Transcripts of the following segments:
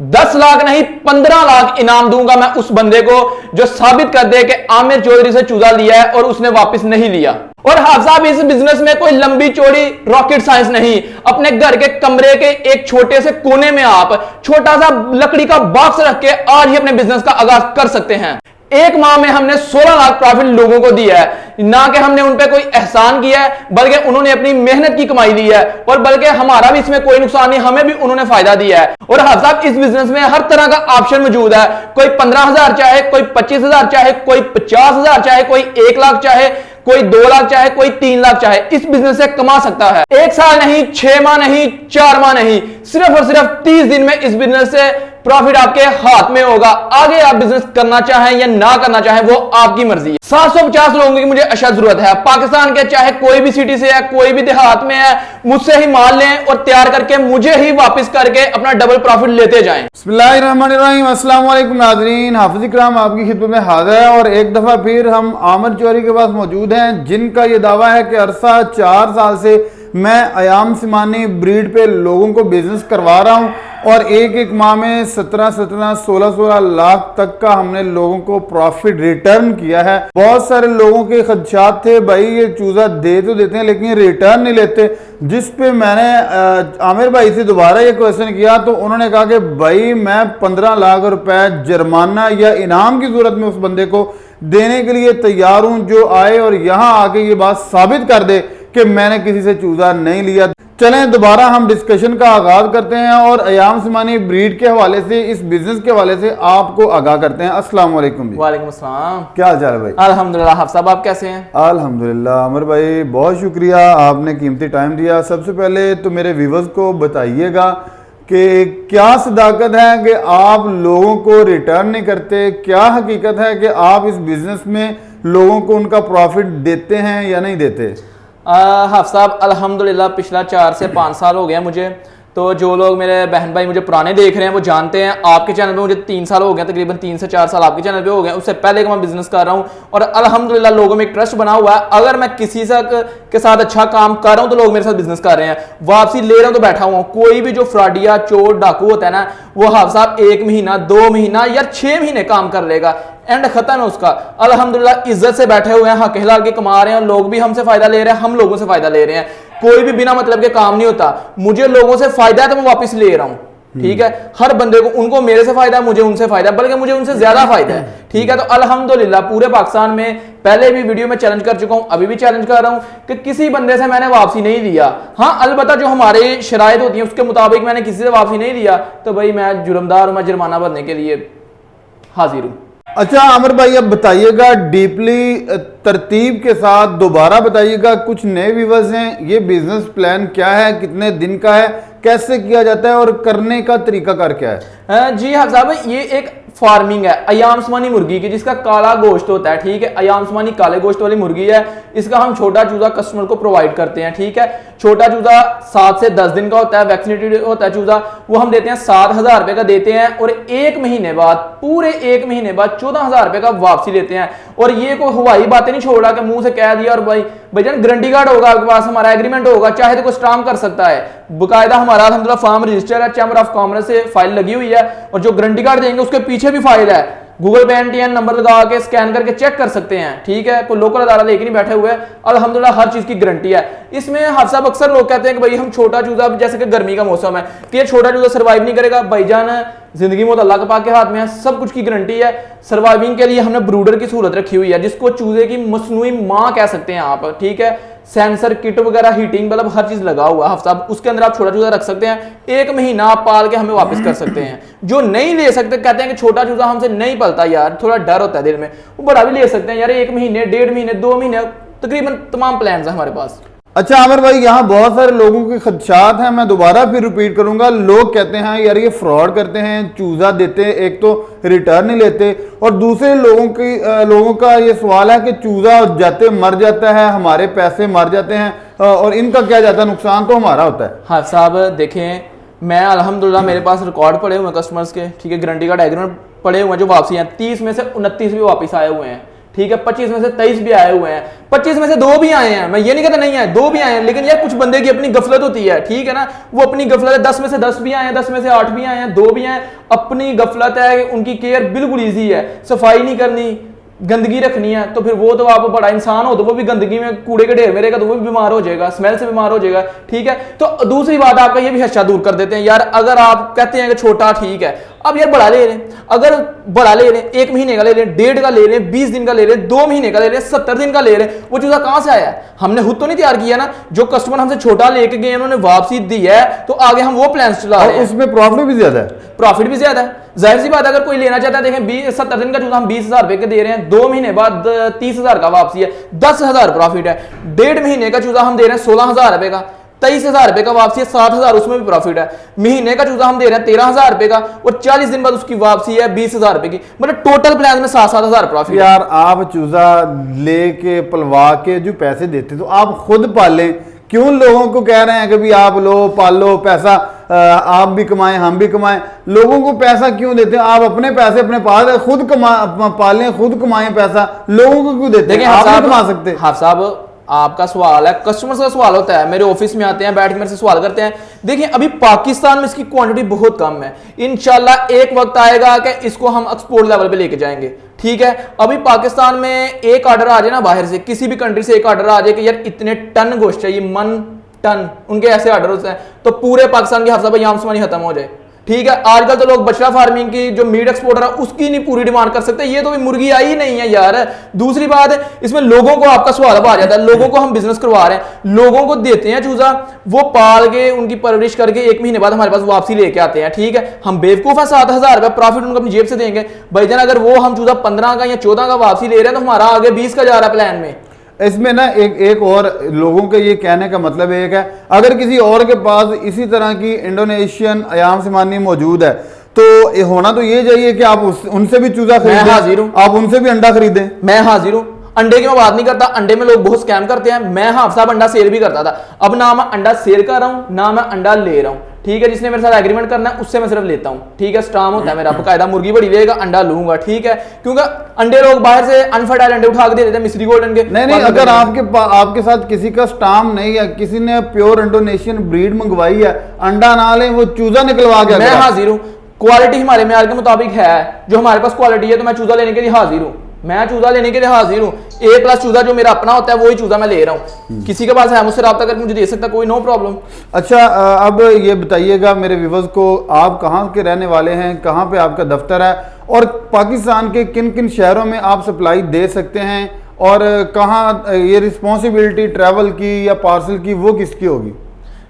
10 लाख नहीं 15 लाख इनाम दूंगा मैं उस बंदे को जो साबित कर दे कि आमिर चौधरी से चूजा लिया है और उसने वापस नहीं लिया। और हाफ साहब, इस बिजनेस में कोई लंबी चौड़ी रॉकेट साइंस नहीं। अपने घर के कमरे के एक छोटे से कोने में आप छोटा सा लकड़ी का बॉक्स रख के आज ही अपने बिजनेस का आगाज कर सकते हैं। एक माह में हमने 16 लाख प्रॉफिट लोगों को दिया है। ना कि हमने उन पे कोई एहसान किया है, बल्कि उन्होंने अपनी मेहनत की कमाई ली है और बल्कि हमारा भी इसमें कोई नुकसान नहीं, हमें भी उन्होंने फायदा दिया है। और हाफ साहब, इस बिजनेस में हर तरह का ऑप्शन मौजूद है। कोई 15,000 चाहे, कोई 25,000 चाहे, कोई 50,000 चाहे, कोई 1 लाख चाहे, कोई 2 लाख चाहे, कोई 3 लाख चाहे, इस बिजनेस से कमा सकता है। 1 साल नहीं, 6 माह नहीं, 4 माह नहीं, सिर्फ और सिर्फ 30 दिन में इस बिजनेस से प्रॉफिट आपके हाथ में होगा। आगे आप बिजनेस करना चाहें या ना करना चाहें, वो आपकी मर्जी है। 750 लोगों की मुझे अच्छा जरूरत है, पाकिस्तान के, चाहे कोई भी सिटी से है, कोई भी देहात में है, मुझसे ही माल लें और तैयार करके मुझे ही वापस करके अपना डबल प्रॉफिट लेते जाएं। बिस्मिल्लाहिर्रहमानिर्रहीम, अस्सलाम वालेकुम नाज़रीन, हाफिज़ इकराम आपकी खिदमत में हाजिर है। और एक दफा फिर हम आमिर चौधरी के पास मौजूद हैं, जिनका ये दावा है कि अरसा 4 साल से मैं अयाम सिमानी ब्रीड पे लोगों को बिजनेस करवा रहा हूँ और एक माह में 16 लाख तक का हमने लोगों को प्रॉफिट रिटर्न किया है। बहुत सारे लोगों के खदशात थे, भाई ये चूजा दे तो देते हैं लेकिन रिटर्न नहीं लेते, जिस पे मैंने आमिर भाई से दोबारा ये क्वेश्चन किया तो उन्होंने कहा कि भाई मैं 15 लाख रुपए जुर्माना या इनाम की सूरत में उस बंदे को देने के लिए तैयार हूं जो आए और यहां आके ये बात साबित कर दे कि मैंने किसी से चूजा नहीं लिया। चलें दोबारा हम डिस्कशन का आगाज करते हैं और अयाम सिमानी ब्रीड के हवाले से, इस बिजनेस के हवाले से आपको आगाह करते हैं। अस्सलाम वालेकुम। वालेकुम अस्सलाम। क्या हाल चाल है भाई? अल्हम्दुलिल्लाह। हाफ साहब, आप कैसे हैं? अल्हम्दुलिल्लाह। अमर भाई बहुत शुक्रिया, आपने कीमती टाइम दिया। सबसे पहले तो मेरे व्यूवर्स को बताइएगा कि क्या सदाकत है कि आप लोगों को रिटर्न नहीं करते, क्या हकीकत है कि आप इस बिजनेस में लोगों को उनका प्रॉफिट देते हैं या नहीं देते? हाफ साहब, अल्हम्दुलिल्लाह पिछला 4 से 5 साल हो गया मुझे। तो जो लोग मेरे बहन भाई मुझे पुराने देख रहे हैं वो जानते हैं। आपके चैनल पे मुझे 3 साल हो गए, तकरीबन 3 से 4 साल आपके चैनल पे हो गए। उससे पहले का मैं बिजनेस कर रहा हूँ और अल्हम्दुलिल्लाह लोगों में एक ट्रस्ट बना हुआ है। अगर मैं किसी के साथ अच्छा काम कर रहा हूँ तो लोग मेरे साथ बिजनेस कर रहे हैं, वापसी ले रहा हूँ तो बैठा हुआ हूँ। कोई भी जो फ्रॉडिया चोर डाकू होता है ना, वो हाफ साहब 1 महीना 2 महीना या 6 महीने काम कर लेगा, एंड खत्म है उसका। अल्हम्दुलिल्लाह इज्जत से बैठे हुए हैं, हक हलाल के कमा रहे हैं, लोग भी हमसे फायदा ले रहे हैं, हम लोगों से फायदा ले रहे हैं। कोई भी बिना मतलब के काम नहीं होता। मुझे लोगों से फायदा है तो मैं वापस ले रहा हूं, ठीक है। हर बंदे को, उनको मेरे से फायदा है, मुझे उनसे फायदा है, बल्कि मुझे उनसे ज्यादा फायदा है, ठीक है। तो अल्हम्दुलिल्लाह पूरे पाकिस्तान में पहले भी वीडियो में चैलेंज कर चुका हूं, अभी भी चैलेंज कर रहा हूं कि किसी बंदे से मैंने वापसी नहीं लिया। हाँ, अलबत्ता जो हमारे शराइत होती है उसके मुताबिक मैंने किसी से वापसी नहीं लिया तो भाई मैं जुर्मदार हूं, मैं जुर्माना भरने के लिए हाजिर हूं। अच्छा आमिर भाई, अब बताइएगा डीपली तरतीब के साथ दोबारा बताइएगा, कुछ नए व्यूवर्स हैं, ये बिजनेस प्लान क्या है, कितने दिन का है, कैसे किया जाता है और करने का तरीकाकार क्या है? जी हाँ साहब, ये एक फार्मिंग है अयाम सिमानी मुर्गी की, जिसका काला गोश्त होता है, ठीक है। अयाम सिमानी काले गोश्त वाली मुर्गी है। इसका हम छोटा चूजा कस्टमर को प्रोवाइड करते हैं, ठीक है। छोटा चूजा 7 से 10 दिन का होता है, वैक्सीनेटेड होता है चूजा, वो हम देते हैं 7,000 रुपए का देते हैं और 1 महीने बाद, पूरे 1 महीने बाद 14,000 रुपए का वापसी लेते हैं। और ये कोई हवाई बातें नहीं छोड़ा कि मुंह से कह दिया और भाई भैया गारंटी कार्ड होगा आपके पास, हमारा एग्रीमेंट होगा, चाहे तो कोई स्टाम्प कर सकता है। बाकायदा हमारा अल्हम्दुलिल्लाह फार्म रजिस्टर है, चैम्बर ऑफ कॉमर्स से फाइल लगी हुई है और जो गारंटी कार्ड देंगे उसके पीछे भी फाइल है। गूगल पे एनटीएन नंबर लगा के स्कैन करके चेक कर सकते हैं, ठीक है। कोई लोकल अदारा लेके नहीं बैठे हुए, अल्हम्दुलिल्लाह हर चीज की गारंटी है इसमें। हाफ साहब, अक्सर लोग कहते हैं कि भाई हम छोटा चूजा, जैसे कि गर्मी का मौसम है कि ये छोटा चूजा सर्वाइव नहीं करेगा। भाईजान, जिंदगी मौत अल्लाह के पाक के हाथ में है, सब कुछ की गारंटी है। सर्वाइविंग के लिए हमने ब्रूडर की सहूलत रखी हुई है, जिसको चूजे की मसनूई माँ कह सकते हैं आप, ठीक है। सेंसर किट वगैरह, हीटिंग बल्ब, हर चीज लगा हुआ है हाफ साहब। उसके अंदर आप छोटा चूजा रख सकते हैं, 1 महीना आप पाल के हमें वापस कर सकते हैं। जो नहीं ले सकते, कहते हैं कि छोटा चूजा हमसे नहीं पलता यार, थोड़ा डर होता है दिल में, वो बड़ा भी ले सकते हैं यार। 1 महीने, 1.5 महीने, 2 महीने, तकरीबन तमाम प्लान है हमारे पास। अच्छा आमिर भाई, यहाँ बहुत सारे लोगों के खदशात हैं, मैं दोबारा फिर रिपीट करूंगा। लोग कहते हैं यार ये फ्रॉड करते हैं, चूजा देते हैं, एक तो रिटर्न नहीं लेते, और दूसरे लोगों का ये सवाल है कि चूजा जाते मर जाता है, हमारे पैसे मर जाते हैं और इनका क्या जाता है, नुकसान तो हमारा होता है। हाँ साहब, देखें, मैं अल्हम्दुलिल्लाह मेरे पास रिकॉर्ड पड़े हुए हैं कस्टमर्स के, ठीक है। गारंटी कार्ड एग्रीमेंट पड़े हुए हैं जो वापसी हैं, 30 में से 29 भी वापस आए हुए हैं, ठीक है, 25 में से 23 भी आए हुए हैं, 25 में से 2 भी आए हैं, मैं ये नहीं कहता नहीं आए, 2 भी आए हैं, लेकिन यार कुछ बंदे की अपनी गफलत होती है, ठीक है ना, वो अपनी गफलत है, 10 में से 10 भी आए हैं, 10 में से 8 भी आए हैं, 2 भी आए, अपनी गफलत है, उनकी केयर बिल्कुल ईजी है, सफाई नहीं करनी, गंदगी रखनी है, तो फिर वो तो आप बड़ा इंसान हो तो वो भी गंदगी में कूड़े के ढेर में रहेगा तो वो भी बीमार हो जाएगा, स्मेल से बीमार हो जाएगा, ठीक है। तो दूसरी बात आपका ये भी हर्षा दूर कर देते हैं यार, अगर आप कहते हैं कि छोटा ठीक है, अब यार बड़ा ले रहे हैं, अगर बड़ा ले रहे हैं, 1 महीने का ले रहे हैं, 1.5 का ले रहे हैं, 20 दिन का ले रहे हैं, 2 महीने का ले रहे हैं, 70 दिन का ले रहे हैं, वो चूजा कहां से आया है? हमने खुद तो नहीं तैयार किया ना, जो कस्टमर हमसे छोटा लेके गए उन्होंने वापसी दी है, तो आगे हम वो प्लान चला रहे हैं, उसमें प्रॉफिट भी ज्यादा है, प्रॉफिट भी ज्यादा है, जाहिर सी बात है, अगर कोई लेना चाहता है, देखें 70 दिन का चूजा हम 20,000 रुपए के दे रहे हैं, 2 महीने बाद 30,000 का वापसी है, 10,000 प्रॉफिट है, 1.5 महीने का चूजा हम दे रहे हैं 16,000 रुपए का, 23,000 रुपए का वापसी है, 7,000 उसमें भी प्रॉफिट है, महीने का चूजा हम दे रहे हैं 13,000 रुपए का, और 40 दिन बाद उसकी वापसी है 20,000 रुपए की, मतलब टोटल प्लान में 7,000 प्रॉफिट। यार आप चूजा लेके पलवा के जो पैसे देते तो आप खुद पालें, क्यों लोगों को कह रहे हैं कि भी आप लो पालो पैसा, आप भी कमाएं हम भी कमाएं, लोगों को पैसा क्यों देते हैं? आप अपने पैसे अपने पास खुद पालें, खुद कमाएं पैसा, लोगों को क्यों देते हैं? आप नहीं कमा सकते। हाँ साहब, आपका सवाल है, कस्टमर का सवाल होता है, मेरे ऑफिस में आते हैं, बैठ के मेरे से सवाल करते हैं। देखिए अभी पाकिस्तान में इसकी क्वांटिटी बहुत कम है, इंशाल्लाह एक वक्त आएगा कि इसको हम एक्सपोर्ट लेवल पे लेके जाएंगे, ठीक है। अभी पाकिस्तान में एक ऑर्डर आ जाए ना बाहर से, किसी भी कंट्री से एक ऑर्डर आ जाए कि यार इतने टन गोश्त चाहिए, मन टन, उनके ऐसे ऑर्डर होते हैं, तो पूरे पाकिस्तान की हफ्ता अयाम समानी खत्म हो जाए, ठीक है। आजकल तो लोग बछड़ा फार्मिंग की जो मीट एक्सपोर्टर है उसकी नहीं पूरी डिमांड कर सकते, ये तो भी मुर्गी आई ही नहीं है यार। दूसरी बात है इसमें लोगों को, आपका सवाल अब आ जाता है, लोगों को हम बिजनेस करवा रहे हैं, लोगों को देते हैं चूजा, वो पाल के उनकी परवरिश करके 1 महीने बाद हमारे पास वापसी लेके आते हैं, ठीक है। हम बेवकूफ है, 7,000 रुपए प्रॉफिट उनको अपनी जेब से देंगे भाईजान, अगर वो हम चूजा 15 का या 14 का वापसी ले रहे हैं तो हमारा आगे 20 का जा रहा है प्लान में। इसमें ना एक और लोगों के ये कहने का मतलब एक है, अगर किसी और के पास इसी तरह की इंडोनेशियन अयाम समानी मौजूद है तो होना तो ये चाहिए कि आप उनसे भी चूजा खरीदें, हाजिर हूं, आप उनसे भी अंडा खरीदें। मैं हाजिर हूं, अंडे की मैं बात नहीं करता, अंडे में लोग बहुत स्कैम करते हैं, मैं हाफ साहब अंडा सेल भी करता था, अब ना मैं अंडा सेल कर रहा हूं ना मैं अंडा ले रहा हूं, ठीक है। जिसने मेरे साथ एग्रीमेंट करना है उससे मैं सिर्फ लेता हूं, ठीक है। स्टाम होता है मेरा बकायदा, मुर्गी बड़ी लेगा अंडा लूंगा, ठीक है, क्योंकि अंडे लोग बाहर से अनफर्टाइल अंडे उठा के दे देते हैं, मिस्री गोल्डन के। नहीं, अगर आपके साथ किसी का स्टाम नहीं है, किसी ने प्योर इंडोनेशियन ब्रीड मंगवाई है, अंडा ना ले, वो चूजा निकलवा के, मैं हाजिर हूं, क्वालिटी हमारे मेयार के मुताबिक है, जो हमारे पास क्वालिटी है तो मैं चूजा लेने के लिए हाजिर हूं, मैं चूजा लेने के लिए हाजिर हूं। A+ चूजा जो मेरा अपना होता है वही चूजा मैं ले रहा हूं, किसी के पास है मुझसे रब्ता करके मुझे दे सकता, कोई नो प्रॉब्लम। अच्छा, अब ये बताइएगा मेरे व्यूअर्स को, आप कहाँ के रहने वाले हैं, कहाँ पे आपका दफ्तर है, और पाकिस्तान के किन किन शहरों में आप सप्लाई दे सकते हैं, और कहाँ ये रिस्पॉन्सिबिलिटी ट्रैवल की या पार्सल की वो किसकी होगी?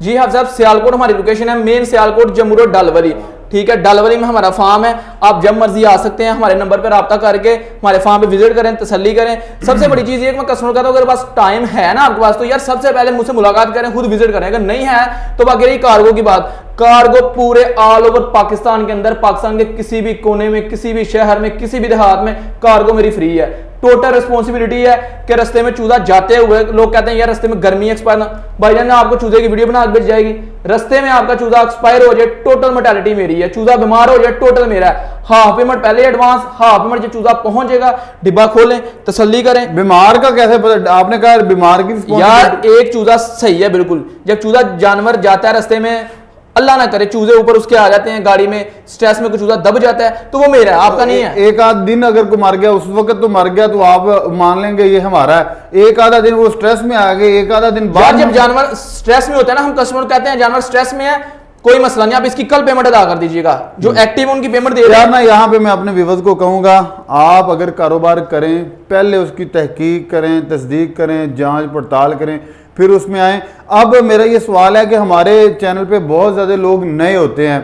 जी हाँ साहब, सियालकोट हमारी लोकेशन है, मेन सियालकोट जम्मू रोड डालवली, ठीक है। डालवली में हमारा फार्म है, आप जब मर्जी आ सकते हैं, हमारे नंबर पर रब्ता करके हमारे फार्म पे विजिट करें, तसल्ली करें। सबसे बड़ी चीज ये कि मैं कस्टमर कहता हूं, अगर पास टाइम है ना आपके पास तो यार सबसे पहले मुझसे मुलाकात करें, खुद विजिट करें, अगर नहीं है तो बाकी रही कार्गो की बात, कार्गो पूरे ऑल ओवर पाकिस्तान के अंदर, पाकिस्तान के किसी भी कोने में, किसी भी शहर में, किसी भी देहात में कार्गो मेरी फ्री है। टोटल रिस्पॉन्सिबिलिटी है कि रास्ते में चूजा जाते हुए लोग कहते हैं यार रास्ते में गर्मी एक्सपायर ना, भाईजान आपको चूजे की वीडियो बना के भेज जाएगी, रास्ते में आपका चूजा एक्सपायर हो जाए टोटल मोर्टेलिटी मेरी है, चूजा बीमार हो जाए टोटल मेरा है, हाफ पेमेंट पहले एडवांस, हाफ पेमेंट जब चूजा पहुंचेगा, डिब्बा खोलें, तसल्ली करें। बीमार का कैसे पता? आपने कहा बीमार की यार एक चूजा सही है बिल्कुल, जब चूजा जानवर जाता है रास्ते में, अल्लाह ना करे चूजे ऊपर उसके आ जाते हैं गाड़ी में, स्ट्रेस में कुछ चूजा दब जाता है तो वो मेरा है, आपका नहीं है। एक आध दिन अगर कोई मर गया उस वक्त तो मर गया तो आप मान लेंगे ये हमारा है, एक आधा दिन वो स्ट्रेस में आ गए, एक आधा दिन बाद जब जानवर स्ट्रेस में होता है ना, हम कस्टमर कहते हैं जानवर स्ट्रेस में है, कोई मसला नहीं, आप इसकी कल पेमेंट अदा कर दीजिएगा, जो एक्टिव उनकी पेमेंट दे रहे हैं ना। यहाँ पे मैं अपने व्यूअर्स को कहूंगा, आप अगर कारोबार करें पहले उसकी तहकीक करें, तस्दीक करें, जांच पड़ताल करें, फिर उसमें आए। अब मेरा ये सवाल है कि हमारे चैनल पे बहुत ज़्यादा लोग नए होते हैं,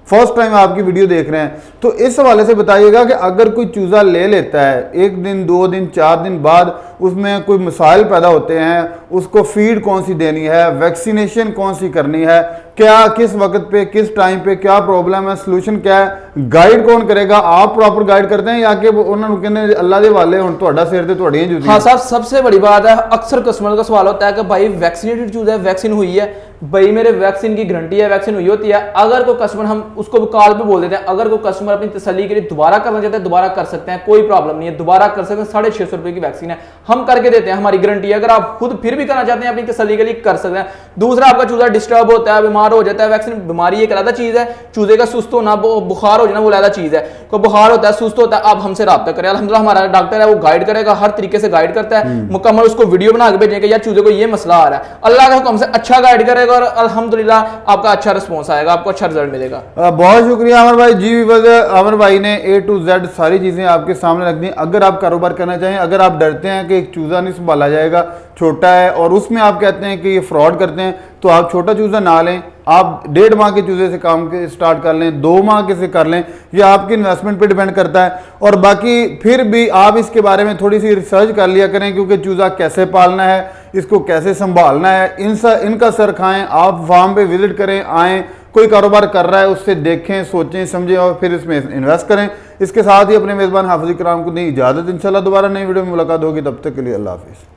फर्स्ट टाइम आपकी वीडियो देख रहे हैं, तो इस हवाले से बताइएगा कि अगर कोई चूज़ा ले लेता है, 1 दिन 2 दिन 4 दिन बाद उसमें कोई मसाइल पैदा होते हैं, उसको फीड कौन सी देनी है, वैक्सीनेशन कौन सी करनी है, क्या किस वक्त पे किस टाइम पे क्या प्रॉब्लम है, सोल्यूशन क्या है, गाइड कौन करेगा? आप प्रॉपर गाइड करते हैं या कि उन्होंने कहने अल्लाह दे वाले हुण तुहाडा सिर ते तुहाडियां जुतियां? हाँ साहब, सबसे बड़ी बात है, अक्सर कस्टमर का सवाल होता है कि भाई वैक्सीनेटेड चूजा है, वैक्सीन हुई है? भाई मेरे वैक्सीन की गारंटी है, वैक्सीन हुई होती है। अगर कोई कस्टमर, हम उसको कॉल पे बोल देते हैं, अगर कोई कस्टमर अपनी तसल्ली के लिए दोबारा करना चाहते हैं दोबारा कर सकते हैं, कोई प्रॉब्लम नहीं है, दोबारा कर सकते हैं। 650 रुपए की वैक्सीन है, हम करके देते हैं, हमारी गारंटी है। अगर आप खुद फिर भी करना चाहते हैं अपनी तसल्ली के लिए कर सकते हैं। दूसरा, आपका चूजा डिस्टर्ब होता है, बीमार हो जाता है, वैक्सीन बीमारी एक अलग चीज है, चूजे का सुस्त होना, बुखार हो जाना वो अलग चीज है। कोई बुखार होता है, सुस्त होता है, आप हमसे रब्ता करें, अल्हम्दुलिल्लाह हमारा डॉक्टर है वो गाइड करेगा, हर तरीके से गाइड करता है, मुकम्मल उसको वीडियो बना के भेजेंगे, यार चूजे को ये मसला आ रहा है, अल्लाह के हुक्म से अच्छा गाइड करेगा और अल्हम्दुलिल्लाह आपका अच्छा रिस्पॉन्स आएगा, आपको अच्छा रिजल्ट मिलेगा। बहुत शुक्रिया अमर भाई जी। अमर भाई ने A to Z सारी चीजें आपके सामने रख दी। अगर आप कारोबार करना चाहें, अगर आप डरते हैं कि एक चूजा नहीं संभाला जाएगा, छोटा है, और उसमें आप कहते हैं कि ये फ्रॉड करते हैं, तो आप छोटा चूजा ना लें, आप 1.5 माह के चूजे से काम के स्टार्ट कर लें, 2 माह के से कर लें, ये आपकी इन्वेस्टमेंट पे डिपेंड करता है। और बाकी फिर भी आप इसके बारे में थोड़ी सी रिसर्च कर लिया करें, क्योंकि चूजा कैसे पालना है, इसको कैसे संभालना है, इनका सर खाएं, आप फार्म पे विजिट करें, आएँ, कोई कारोबार कर रहा है उससे देखें, सोचें, समझें और फिर इसमें इन्वेस्ट करें। इसके साथ ही अपने मेज़बान हाफिज़ इकराम को दी इजाज़त। इंशाल्लाह दोबारा नई वीडियो में मुलाकात होगी, तब तक के लिए अल्लाह हाफिज़।